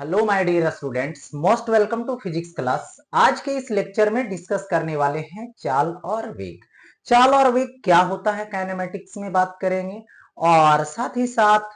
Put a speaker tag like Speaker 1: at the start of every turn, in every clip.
Speaker 1: Hello my dear students, most welcome to physics class. आज के इस लेक्चर में डिस्कस करने वाले हैं चाल और वेग। चाल और वेग क्या होता है काइनेमेटिक्स में बात करेंगे, और साथ ही साथ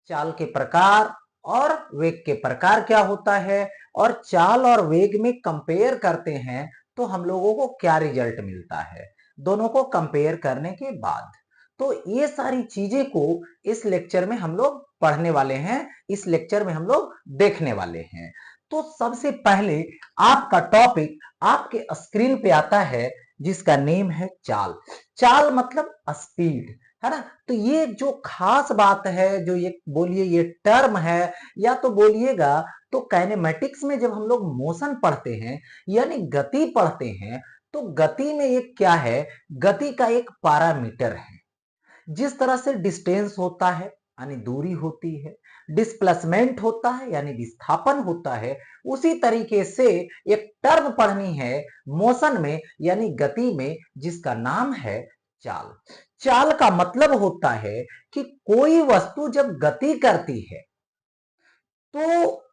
Speaker 1: चाल के प्रकार और वेग के प्रकार क्या होता है, और चाल और वेग में कंपेयर करते हैं तो हम लोगों को क्या रिजल्ट मिलता है दोनों को कंपेयर करने के बाद। तो ये सारी चीजें को इस लेक्चर में हम लोग पढ़ने वाले हैं, इस लेक्चर में हम लोग देखने वाले हैं। तो सबसे पहले आपका टॉपिक आपके स्क्रीन पे आता है जिसका नेम है चाल। चाल मतलब स्पीड, है ना। तो ये जो खास बात है, जो ये बोलिए ये टर्म है, या तो बोलिएगा तो काइनेमेटिक्स में जब हम लोग मोशन पढ़ते हैं यानी गति पढ़ते हैं, तो गति में एक क्या है, गति का एक पैरामीटर है। जिस तरह से डिस्टेंस होता है यानी दूरी होती है, डिस्प्लेसमेंट होता है यानी विस्थापन होता है, उसी तरीके से एक टर्म पढ़नी है मोशन में यानी गति में, जिसका नाम है चाल। चाल का मतलब होता है कि कोई वस्तु जब गति करती है तो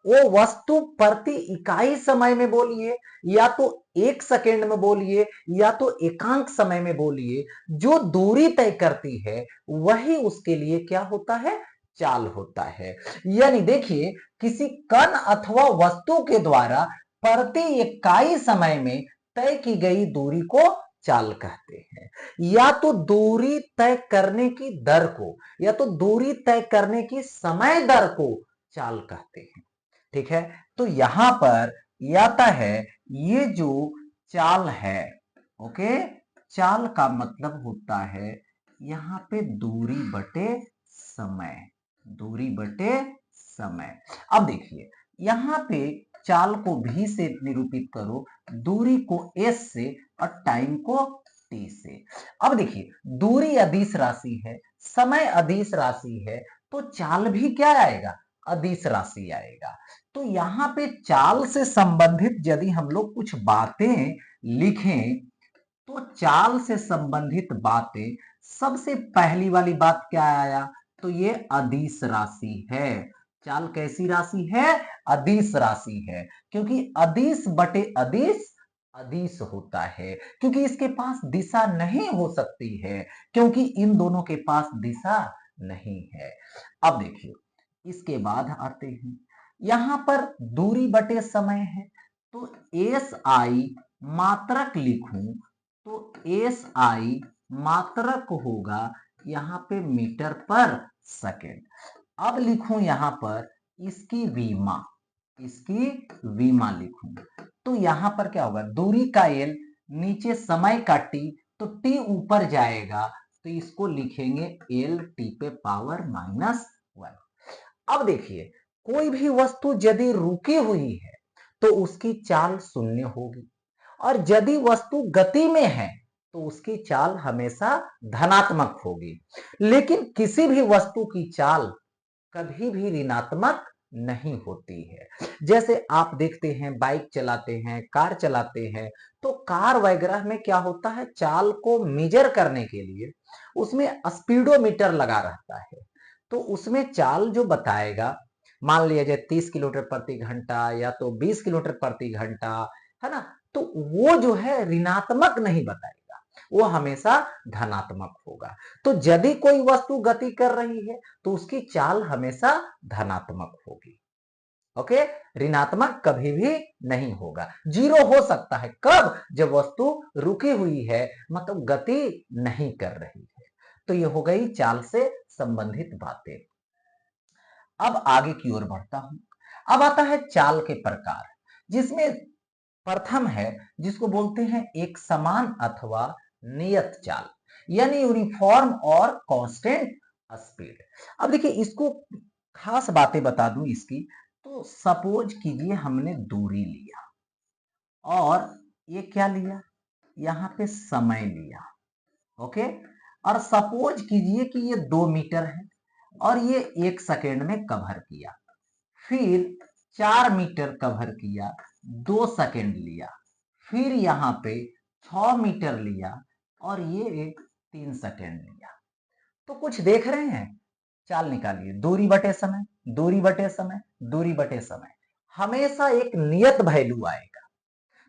Speaker 1: वो वस्तु प्रति इकाई समय में बोलिए, या तो 1 सेकेंड में बोलिए, या तो एकांक समय में बोलिए, जो दूरी तय करती है वही उसके लिए क्या होता है, चाल होता है। यानी देखिए, किसी कण अथवा वस्तु के द्वारा प्रति इकाई समय में तय की गई दूरी को चाल कहते हैं। या तो दूरी तय करने की दर को, या तो दूरी तय करने की समय दर को चाल कहते हैं। ठीक है, तो यहां पर आता है ये जो चाल है। ओके, चाल का मतलब होता है यहां पे दूरी बटे समय, दूरी बटे समय। अब देखिए, यहां पे चाल को v से निरूपित करो, दूरी को s से और टाइम को t से। अब देखिए, दूरी अदिश राशि है, समय अदिश राशि है, तो चाल भी क्या आएगा, अदिश राशि आएगा। तो यहाँ पे चाल से संबंधित यदि हम लोग कुछ बातें लिखें, तो चाल से संबंधित बातें, सबसे पहली वाली बात क्या आया, तो ये अदिश राशि है। चाल कैसी राशि है, अदिश राशि है, क्योंकि अदिश बटे अदिश अदिश होता है, क्योंकि इसके पास दिशा नहीं हो सकती है, क्योंकि इन दोनों के पास दिशा नहीं है। अब देखिए, इसके बाद आते हैं, यहां पर दूरी बटे समय है, तो एस आई मात्रक लिखूं तो एस आई मात्रक होगा यहां पे मीटर पर सेकेंड। अब लिखूं यहां पर इसकी विमा, इसकी विमा लिखूं, तो यहां पर क्या होगा, दूरी का एल, नीचे समय का टी, तो टी ऊपर जाएगा तो इसको लिखेंगे एल टी पे पावर -1। अब देखिए, कोई भी वस्तु यदि रुकी हुई है तो उसकी चाल शून्य होगी, और यदि वस्तु गति में है तो उसकी चाल हमेशा धनात्मक होगी। लेकिन किसी भी वस्तु की चाल कभी भी ऋणात्मक नहीं होती है। जैसे आप देखते हैं, बाइक चलाते हैं, कार चलाते हैं, तो कार वगैरह में क्या होता है, चाल को मेजर करने के लिए उसमें स्पीडोमीटर लगा रहता है। तो उसमें चाल जो बताएगा, मान लिया जाए 30 किलोमीटर प्रति घंटा या तो 20 किलोमीटर प्रति घंटा, है ना, तो वो जो है ऋणात्मक नहीं बताएगा, वो हमेशा धनात्मक होगा। तो यदि कोई वस्तु गति कर रही है तो उसकी चाल हमेशा धनात्मक होगी। ओके, ऋणात्मक कभी भी नहीं होगा। जीरो हो सकता है कब, जब वस्तु रुकी हुई है, मतलब गति नहीं कर रही है। तो ये हो गई चाल से संबंधित बातें। अब आगे की ओर बढ़ता हूं। अब आता है चाल के प्रकार, जिसमें प्रथम है जिसको बोलते हैं एक समान अथवा नियत चाल, यानी यूनिफॉर्म और कांस्टेंट स्पीड। अब देखिए, इसको खास बातें बता दूं इसकी, तो सपोज कीजिए हमने दूरी लिया, और ये क्या लिया, यहाँ पे समय लिया। ओके, और सपोज कीजिए कि ये 2 मीटर है, और ये 1 सेकेंड में कवर किया, फिर 4 मीटर कवर किया, 2 सेकेंड लिया, फिर यहाँ पे 6 मीटर लिया, और ये 3 सेकेंड लिया। तो कुछ देख रहे हैं, चाल निकालिए, दूरी बटे समय, दूरी बटे समय, दूरी बटे समय। हमेशा एक नियत वैल्यू आएगा।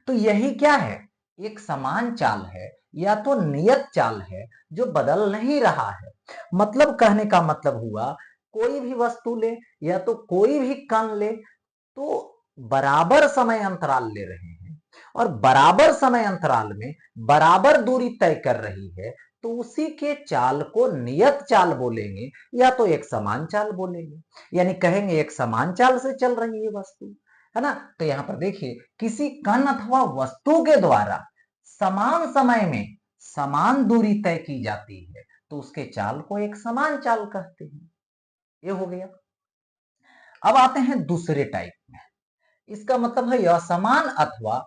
Speaker 1: तो यही क्या है, एक समान चाल है या तो नियत चाल है जो बदल नहीं रहा है। मतलब कहने का मतलब हुआ, कोई भी वस्तु ले या तो कोई भी कण ले, तो बराबर समय अंतराल ले रहे हैं और बराबर समय अंतराल में बराबर दूरी तय कर रही है, तो उसी के चाल को नियत चाल बोलेंगे या तो एक समान चाल बोलेंगे। यानी कहेंगे एक समान चाल से चल रही है वस्तु, है ना। तो यहां पर देखिए, किसी कण अथवा वस्तु के द्वारा समान समय में समान दूरी तय की जाती है, तो उसके चाल को एक समान चाल कहते हैं। ये हो गया। अब आते हैं दूसरे टाइप में। इसका मतलब है असमान अथवा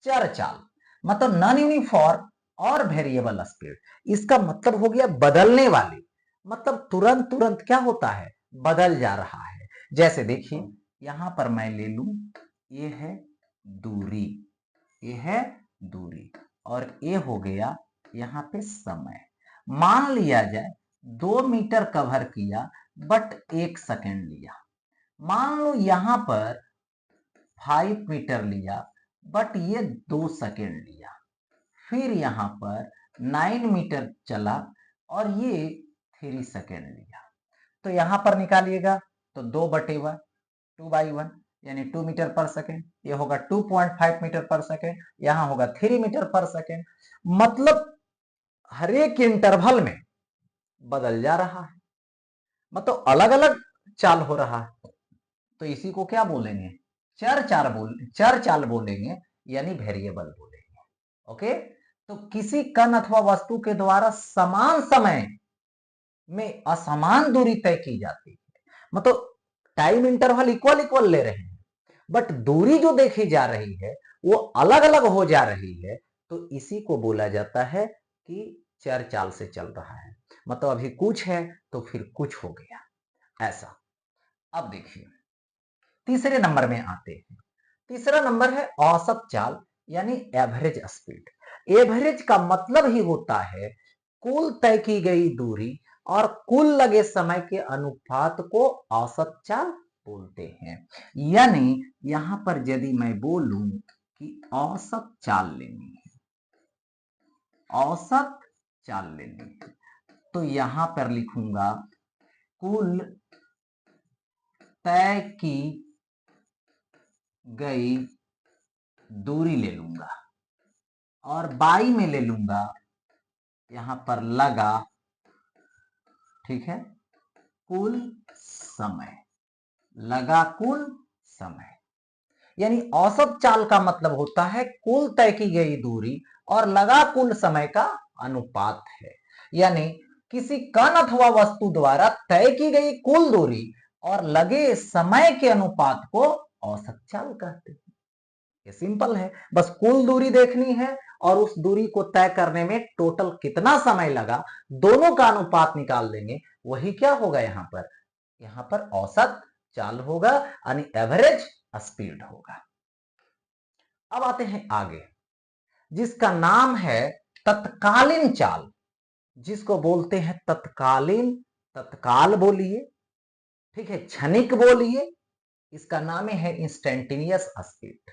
Speaker 1: चर चाल, मतलब नॉन यूनिफॉर्म और वेरिएबल स्पीड। इसका मतलब हो गया बदलने वाली, मतलब तुरंत तुरंत क्या होता है, बदल जा रहा है। जैसे देखिए, यहां पर मैं ले लू, ये है दूरी, ये है दूरी, और ये हो गया यहाँ पे समय। मान लिया जाए 2 मीटर कवर किया बट 1 सेकेंड लिया। मान लो यहां पर 5 मीटर लिया बट ये 2 सेकेंड लिया। फिर यहां पर 9 मीटर चला और ये 3 सेकेंड लिया। तो यहां पर निकालिएगा तो 2/1, 2/1 यानी 2 मीटर पर सेकेंड। ये होगा 2.5 मीटर पर सेकेंड, यहां होगा 3 मीटर पर सेकेंड। मतलब हर एक इंटरवल में बदल जा रहा है, मतलब अलग अलग चाल हो रहा है। तो इसी को क्या बोलेंगे, चर चाल बोलेंगे, यानी वेरिएबल बोलेंगे। ओके। तो किसी कण अथवा वस्तु के द्वारा समान समय में असमान दूरी तय की जाती है, मतलब टाइम इंटरवल इक्वल इक्वल ले रहे हैं, बट दूरी जो देखी जा रही है वो अलग अलग हो जा रही है, तो इसी को बोला जाता है कि चर चाल से चल रहा है। मतलब अभी कुछ है तो फिर कुछ हो गया, ऐसा। अब देखिए, तीसरे नंबर में आते हैं। तीसरा नंबर है औसत चाल, यानी एवरेज स्पीड। एवरेज का मतलब ही होता है कुल तय की गई दूरी और कुल लगे समय के अनुपात को औसत चाल बोलते हैं। यानी यहां पर यदि मैं बोलूं कि औसत चाल लेनी है, औसत चाल लेनी है, तो यहां पर लिखूंगा कुल तय की गई दूरी ले लूंगा और बाई में ले लूंगा यहां पर लगा, ठीक है, कुल समय, लगा कुल समय। यानी औसत चाल का मतलब होता है कुल तय की गई दूरी और लगा कुल समय का अनुपात है। यानी किसी कण अथवा वस्तु द्वारा तय की गई कुल दूरी और लगे समय के अनुपात को औसत चाल कहते हैं। ये सिंपल है, बस कुल दूरी देखनी है और उस दूरी को तय करने में टोटल कितना समय लगा, दोनों का अनुपात निकाल देंगे, वही क्या होगा यहाँ पर औसत चाल होगा, यानी एवरेज स्पीड होगा। अब आते हैं आगे, जिसका नाम है तत्कालीन चाल, जिसको बोलते हैं तत्कालीन, तत्काल बोलिए, ठीक है, क्षणिक बोलिए, इसका नाम है इंस्टेंटेनियस स्पीड।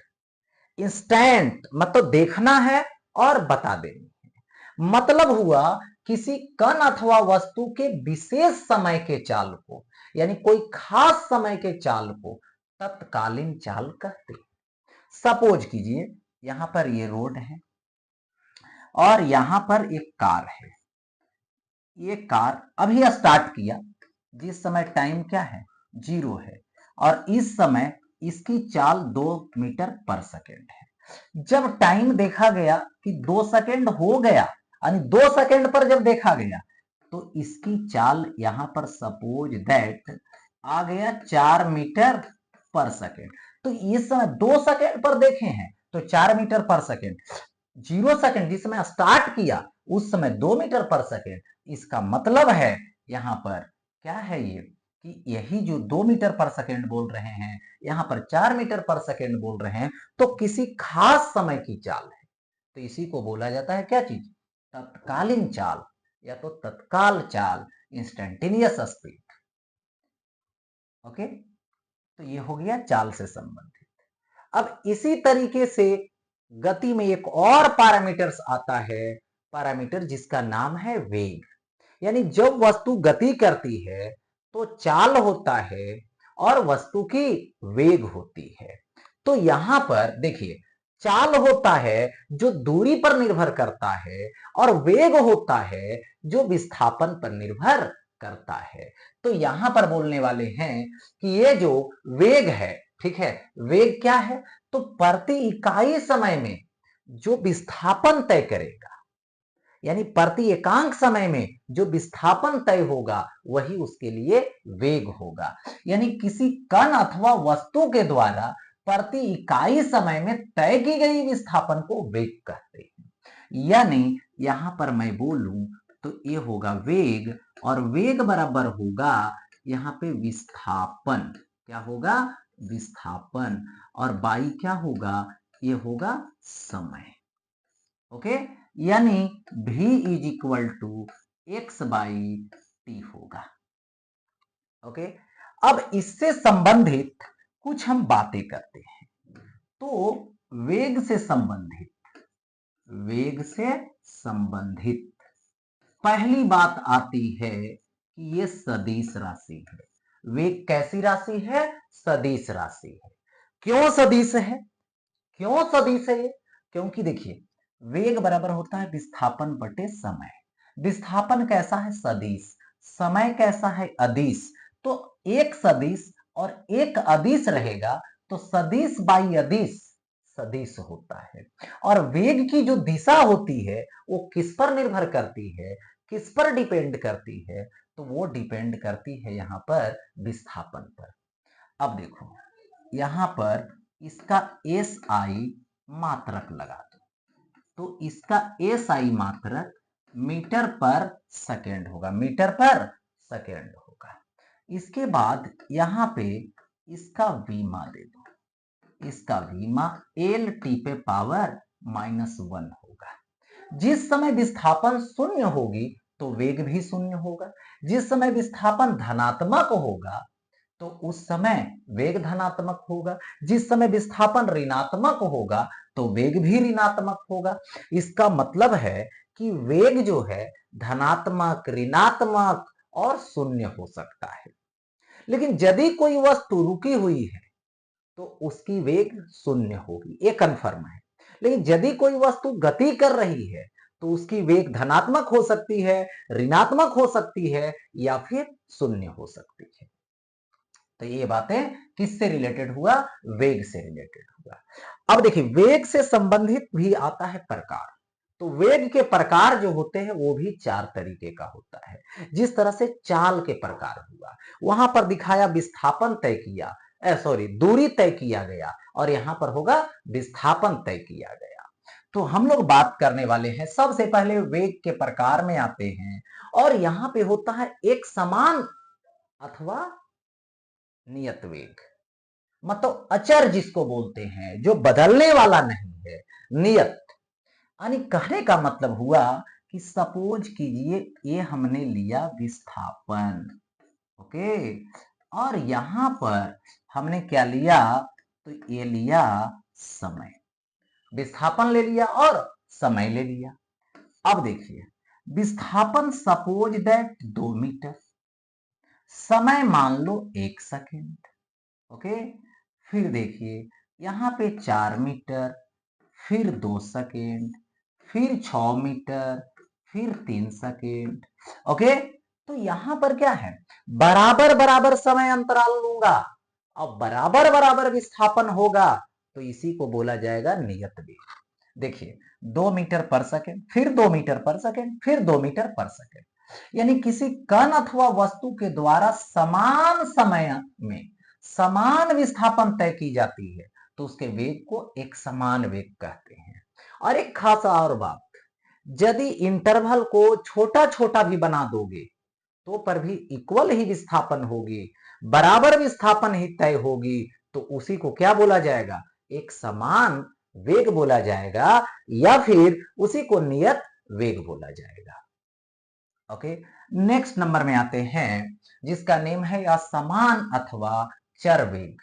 Speaker 1: इंस्टेंट मतलब देखना है और बता देनी है। मतलब हुआ किसी कण अथवा वस्तु के विशेष समय के चाल को, यानी कोई खास समय के चाल को तत्कालीन चाल कहते हैं। सपोज कीजिए, यहां पर ये रोड है और यहां पर एक कार है। ये कार अभी स्टार्ट किया, जिस समय टाइम क्या है, 0 है, और इस समय इसकी चाल 2 मीटर पर सेकेंड है। जब टाइम देखा गया कि 2 सेकेंड हो गया, यानी 2 सेकेंड पर जब देखा गया, तो इसकी चाल यहां पर सपोज दैट आ गया 4 मीटर पर सेकेंड। तो इस समय 2 सेकेंड पर देखे हैं तो 4 मीटर पर सेकेंड, 0 सेकेंड जिस समय स्टार्ट किया उस समय 2 मीटर पर सेकेंड। इसका मतलब है यहां पर क्या है ये, कि यही जो 2 मीटर पर सेकेंड बोल रहे हैं, यहां पर 4 मीटर पर सेकेंड बोल रहे हैं, तो किसी खास समय की चाल है। तो इसी को बोला जाता है क्या चीज, तत्कालीन चाल या तो तत्काल चाल, इंस्टेंटेनियस स्पीड। ओके। तो ये हो गया चाल से संबंधित। अब इसी तरीके से गति में एक और पैरामीटर्स आता है, पैरामीटर जिसका नाम है वेग। यानी जब वस्तु गति करती है तो चाल होता है और वस्तु की वेग होती है। तो यहां पर देखिए, चाल होता है जो दूरी पर निर्भर करता है और वेग होता है जो विस्थापन पर निर्भर करता है। तो यहां पर बोलने वाले हैं कि ये जो वेग है, ठीक है, वेग क्या है, तो प्रति इकाई समय में जो विस्थापन तय करेगा, यानी प्रति एकांक समय में जो विस्थापन तय होगा वही उसके लिए वेग होगा। यानी किसी कण अथवा वस्तु के द्वारा प्रति इकाई समय में तय की गई विस्थापन को वेग कहते हैं। यानी यहां पर मैं बोलूं तो ये होगा वेग, और वेग बराबर होगा यहाँ पे विस्थापन। क्या होगा? विस्थापन। और बाई क्या होगा? ये होगा समय। ओके, यानी v is equal to x by t होगा। ओके, अब इससे संबंधित कुछ हम बातें करते हैं। तो वेग से संबंधित पहली बात आती है कि ये सदिश राशि है। वेग कैसी राशि है? सदिश राशि है। क्यों सदिश है? क्यों सदिश है? क्योंकि देखिए, वेग बराबर होता है विस्थापन बटे समय। विस्थापन कैसा है? सदिश। समय कैसा है? अदिश। तो एक सदिश और एक अदिश रहेगा तो सदिश बाई अदिश सदिश होता है। और वेग की जो दिशा होती है वो किस पर निर्भर करती है? किस पर डिपेंड करती है? तो वो डिपेंड करती है यहां पर विस्थापन पर। अब देखो, यहां पर इसका एस आई मात्रक लगा दो, तो इसका एस आई मात्रक मीटर पर सेकेंड होगा, मीटर पर सेकेंड होगा। इसके बाद यहां पे इसका वीमा दे दो, इसका वीमा एल टी पे पावर -1 होगा। जिस समय विस्थापन शून्य होगी तो वेग भी शून्य होगा। जिस समय विस्थापन धनात्मक होगा तो उस समय वेग धनात्मक होगा। जिस समय विस्थापन ऋणात्मक होगा तो वेग भी ऋणात्मक होगा। इसका मतलब है कि वेग जो है धनात्मक, ऋणात्मक और शून्य हो सकता है। लेकिन यदि कोई वस्तु रुकी हुई है तो उसकी वेग शून्य होगी, ये कन्फर्म है। लेकिन यदि कोई वस्तु गति कर रही है तो उसकी वेग धनात्मक हो सकती है, ऋणात्मक हो सकती है या फिर शून्य हो सकती है। तो ये बातें किससे रिलेटेड हुआ? वेग से रिलेटेड हुआ। अब देखिए, वेग से संबंधित भी आता है प्रकार। तो वेग के प्रकार जो होते हैं वो भी 4 तरीके का होता है। जिस तरह से चाल के प्रकार हुआ, वहां पर दिखाया विस्थापन तय किया, दूरी तय किया गया, और यहां पर होगा विस्थापन तय किया गया। तो हम लोग बात करने वाले हैं, सबसे पहले वेग के प्रकार में आते हैं। और यहां पे होता है एक समान अथवा नियत वेग, मतलब अचर जिसको बोलते हैं, जो बदलने वाला नहीं है, नियत। यानी कहने का मतलब हुआ कि सपोज कीजिए ये हमने लिया विस्थापन, ओके, और यहां पर हमने क्या लिया? तो ये लिया समय। विस्थापन ले लिया और समय ले लिया। अब देखिए, विस्थापन सपोज दैट 2 मीटर, समय मान लो 1 सेकेंड। ओके, फिर देखिए यहाँ पे 4 मीटर, फिर 2 सेकेंड, फिर 6 मीटर, फिर 3 सेकेंड। ओके, तो यहां पर क्या है? बराबर बराबर समय अंतराल लूंगा। अब बराबर बराबर विस्थापन होगा तो इसी को बोला जाएगा नियत वेग। देखिए, 2 मीटर पर सेकेंड, फिर 2 मीटर पर सेकेंड, फिर 2 मीटर पर सेकेंड। यानी किसी कण अथवा वस्तु के द्वारा समान समय में समान विस्थापन तय की जाती है तो उसके वेग को एक समान वेग कहते हैं। और एक खास और बात, यदि इंटरवल को छोटा छोटा भी बना दोगे तो पर भी इक्वल ही विस्थापन होगी, बराबर विस्थापन ही तय होगी, तो उसी को क्या बोला जाएगा? एक समान वेग बोला जाएगा, या फिर उसी को नियत वेग बोला जाएगा। ओके, नेक्स्ट नंबर में आते हैं जिसका नेम है असमान अथवा चर वेग,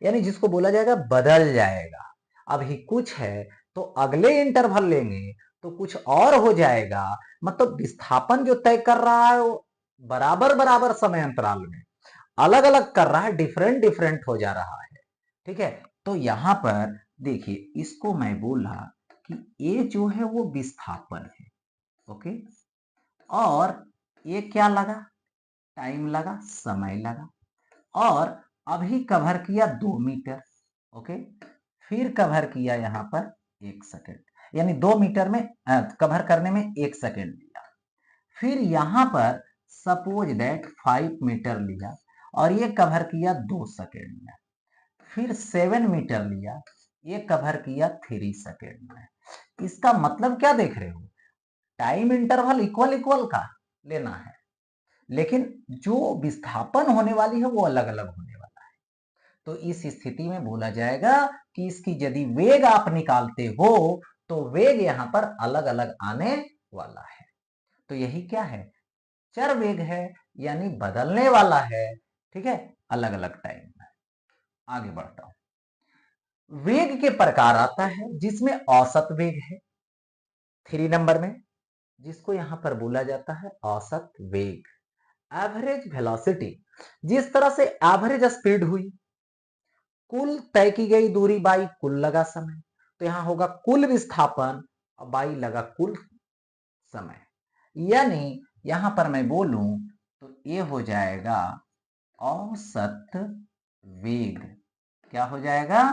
Speaker 1: यानी जिसको बोला जाएगा बदल जाएगा। अभी कुछ है तो अगले इंटरवल लेंगे तो कुछ और हो जाएगा। मतलब विस्थापन जो तय कर रहा है वो बराबर बराबर समय अंतराल में अलग अलग कर रहा है, डिफरेंट डिफरेंट हो जा रहा है। ठीक है, तो यहां पर देखिए, इसको मैं बोला कि ये जो है वो विस्थापन है। ओके, और ये क्या लगा, टाइम लगा, समय लगा। और अभी कवर किया 2 मीटर। ओके, फिर कवर किया यहां पर 1 सेकेंड, यानी 2 मीटर में कवर करने में 1 सेकेंड लिया। फिर यहां पर सपोज दैट 5 मीटर लिया और ये कवर किया 2 सेकेंड में। फिर 7 मीटर लिया, ये कवर किया 3 सेकेंड में। इसका मतलब क्या देख रहे हो, टाइम इंटरवल इक्वल इक्वल का लेना है, लेकिन जो विस्थापन होने वाली है वो अलग अलग होने वाला है। तो इस स्थिति में बोला जाएगा कि इसकी यदि वेग आप निकालते हो तो वेग यहां पर अलग अलग आने वाला है। तो यही क्या है, चर वेग है, यानी बदलने वाला है। ठीक है, अलग अलग टाइम में। आगे बढ़ता हूं। वेग के प्रकार आता है जिसमें औसत वेग है 3 नंबर में, जिसको यहां पर बोला जाता है औसत वेग, एवरेज वेलोसिटी। जिस तरह से एवरेज स्पीड हुई, कुल तय की गई दूरी बाई कुल लगा समय, तो यहां होगा कुल विस्थापन और बाई लगा कुल समय। यानी यहां पर मैं बोलूं तो ये हो जाएगा औसत वेग। क्या हो जाएगा,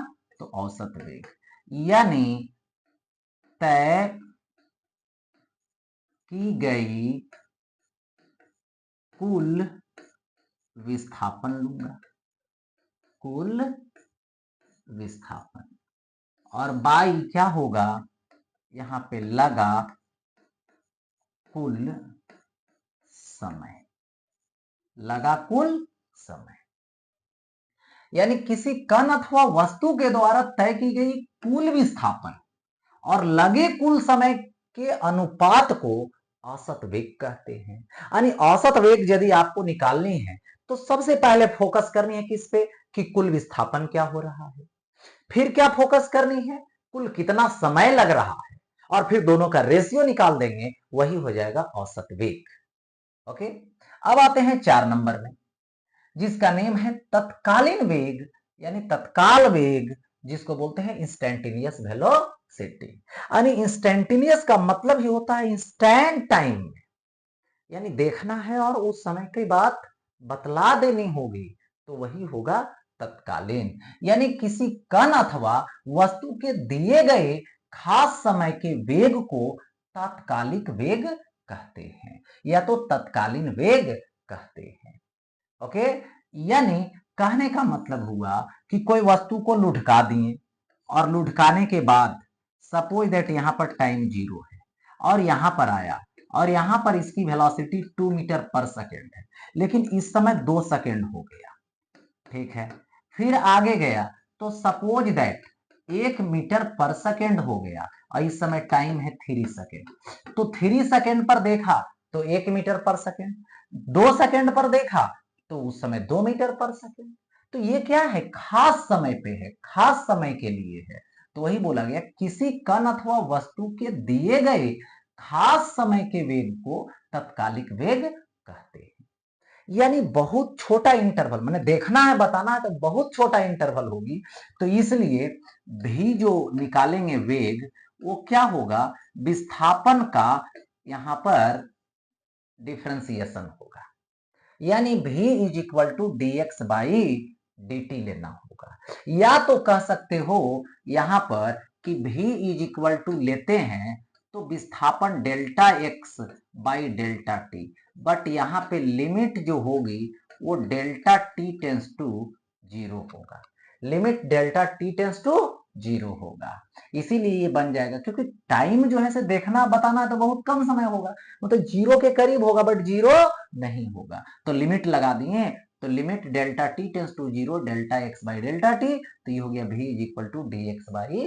Speaker 1: तो औसत वेग, यानी तय की गई कुल विस्थापन लूंगा, कुल विस्थापन, और बाई क्या होगा, यहां पे लगा कुल समय, लगा कुल समय। यानी किसी कण अथवा वस्तु के द्वारा तय की गई कुल विस्थापन और लगे कुल समय के अनुपात को औसत वेग कहते हैं। यानी औसत वेग यदि आपको निकालनी है तो सबसे पहले फोकस करनी है किस पे, कि कुल विस्थापन क्या हो रहा है। फिर क्या फोकस करनी है, कुल कितना समय लग रहा है, और फिर दोनों का रेशियो निकाल देंगे, वही हो जाएगा औसत वेग। ओके, अब आते हैं 4 नंबर में, जिसका नेम है तत्कालीन वेग, यानी तत्काल वेग, जिसको बोलते हैं इंस्टेंटेनियस वेलोसिटी। यानी इंस्टेंटेनियस का मतलब ही होता है इंस्टेंट टाइम, यानी देखना है और उस समय की बात बतला देनी होगी, तो वही होगा तत्कालीन। यानी किसी कण अथवा वस्तु के दिए गए खास समय के वेग को तात्कालिक वेग कहते हैं, या तो तत्कालीन वेग कहते हैं। ओके, यानी कहने का मतलब हुआ कि कोई वस्तु को लुढ़का दिए और लुढ़काने के बाद सपोज दैट यहां पर टाइम 0 है और यहां पर आया और यहां पर इसकी वेलोसिटी 2 मीटर पर सेकेंड है, लेकिन इस समय 2 सेकेंड हो गया। ठीक है, फिर आगे गया तो सपोज दैट 1 मीटर पर सेकेंड हो गया और इस समय टाइम है 3 सेकेंड। तो 3 सेकेंड पर देखा तो 1 मीटर पर सेकेंड, 2 सेकेंड पर देखा तो उस समय 2 मीटर पर सेकेंड। तो ये क्या है, खास समय पे है, खास समय के लिए है। तो वही बोला गया, किसी कण अथवा वस्तु के दिए गए खास समय के वेग को तत्कालिक वेग कहते हैं। यानी बहुत छोटा इंटरवल, मैंने देखना है बताना है तो बहुत छोटा इंटरवल होगी, तो इसलिए भी जो निकालेंगे वेग वो क्या होगा, विस्थापन का यहां पर डिफरेंशिएशन होगा, यानी v is equal to d x by d t लेना होगा। या तो कह सकते हो यहां पर कि v इज इक्वल टू लेते हैं तो विस्थापन delta x by delta T, but यहां पे लिमिट जो होगी वो डेल्टा टी टेंस टू 0 होगा, limit delta T tends to 0 होगा। इसीलिए ये बन जाएगा, क्योंकि टाइम जो है से देखना बताना है तो बहुत कम समय होगा, मतलब 0 के करीब होगा बट 0 नहीं होगा। तो लिमिट लगा दिए, तो limit delta T tends to 0 delta x by delta T, तो ये हो गया v is equal to d x by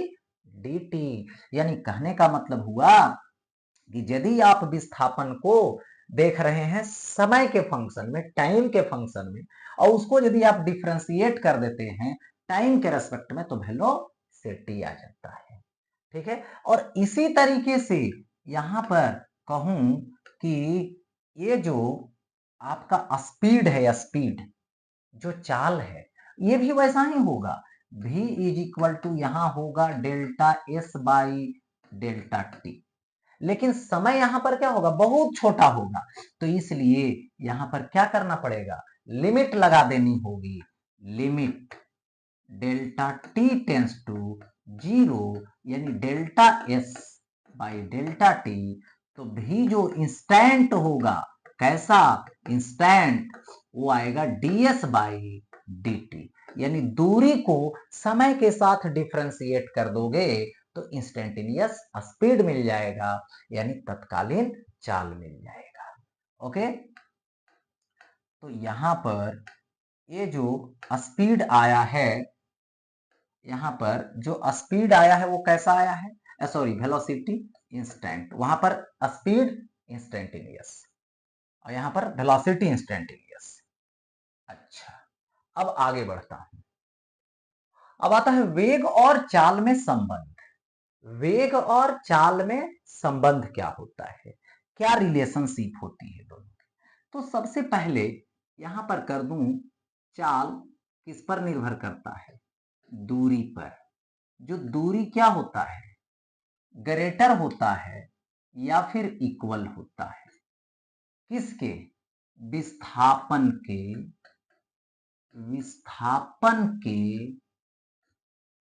Speaker 1: d t. यानी कहने का मतलब हुआ कि यदि आप विस्थापन को देख रहे हैं समय के फंक्शन में, टाइम के फंक्शन में, और उसको यदि आप डिफ्रेंशिएट कर देते हैं टाइम के रेस्पेक्ट में तो वेलोसिटी आ जाता है। ठीक है, और इसी तरीके से यहां पर कहूं कि ये जो आपका स्पीड है, स्पीड जो चाल है, ये भी वैसा ही होगा। v इज इक्वल टू यहां होगा delta S by delta T, लेकिन समय यहां पर क्या होगा, बहुत छोटा होगा, तो इसलिए यहां पर क्या करना पड़ेगा, लिमिट लगा देनी होगी। Limit delta T tends to zero, यानी delta S by delta T, तो भी जो इंस्टेंट होगा, कैसा इंस्टेंट, वो आएगा ds बाई dt, यानी दूरी को समय के साथ डिफ्रेंशिएट कर दोगे तो इंस्टेंटेनियस स्पीड मिल जाएगा, यानी तत्कालीन चाल मिल जाएगा। ओके, तो यहां पर ये जो स्पीड आया है, यहां पर जो स्पीड आया है वो कैसा आया है, सॉरी वेलोसिटी इंस्टेंट, वहां पर स्पीड इंस्टेंटेनियस और यहां पर वेलोसिटी इंस्टेंटेनियस। अच्छा, अब आगे बढ़ता हूं। अब आता है वेग और चाल में संबंध। वेग और चाल में संबंध क्या होता है, क्या रिलेशनशिप होती है दोनों की। तो सबसे पहले यहां पर कर दूं, चाल किस पर निर्भर करता है, दूरी पर। जो दूरी क्या होता है, ग्रेटर होता है या फिर इक्वल होता है किसके, विस्थापन के, विस्थापन के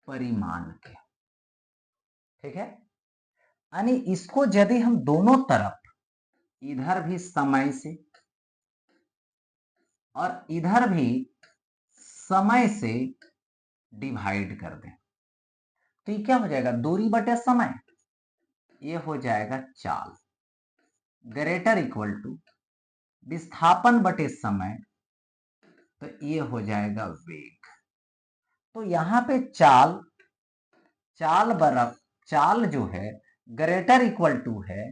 Speaker 1: परिमाण के। ठीक है, यानी इसको यदि हम दोनों तरफ, इधर भी समय से और इधर भी समय से डिवाइड कर दें तो ये क्या हो जाएगा, दूरी बटे समय, ये हो जाएगा चाल। ग्रेटर इक्वल टू विस्थापन बटे समय, तो ये हो जाएगा वेग। तो यहां पे चाल, चाल बराबर, चाल जो है ग्रेटर इक्वल टू है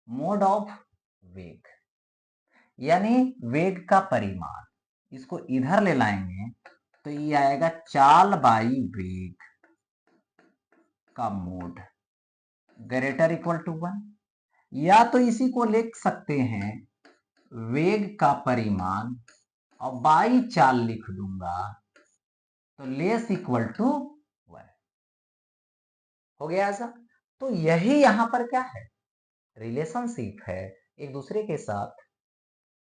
Speaker 1: मोड ऑफ वेग, यानी वेग का परिमाण। इसको इधर ले लाएंगे तो ये आएगा चाल बाई वेग का मोड, ग्रेटर इक्वल टू 1, या तो इसी को लिख सकते हैं वेग का परिमाण और बाई चाल लिख दूंगा तो लेस इक्वल टू 1 हो गया ऐसा। तो यही यहां पर क्या है, रिलेशनशिप है, एक दूसरे के साथ,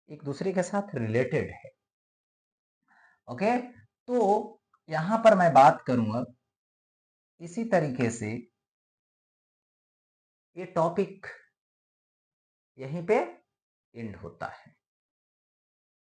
Speaker 1: एक दूसरे के साथ रिलेटेड है। ओके, तो यहां पर मैं बात करूंगा इसी तरीके से, ये टॉपिक यहीं पे एंड होता है।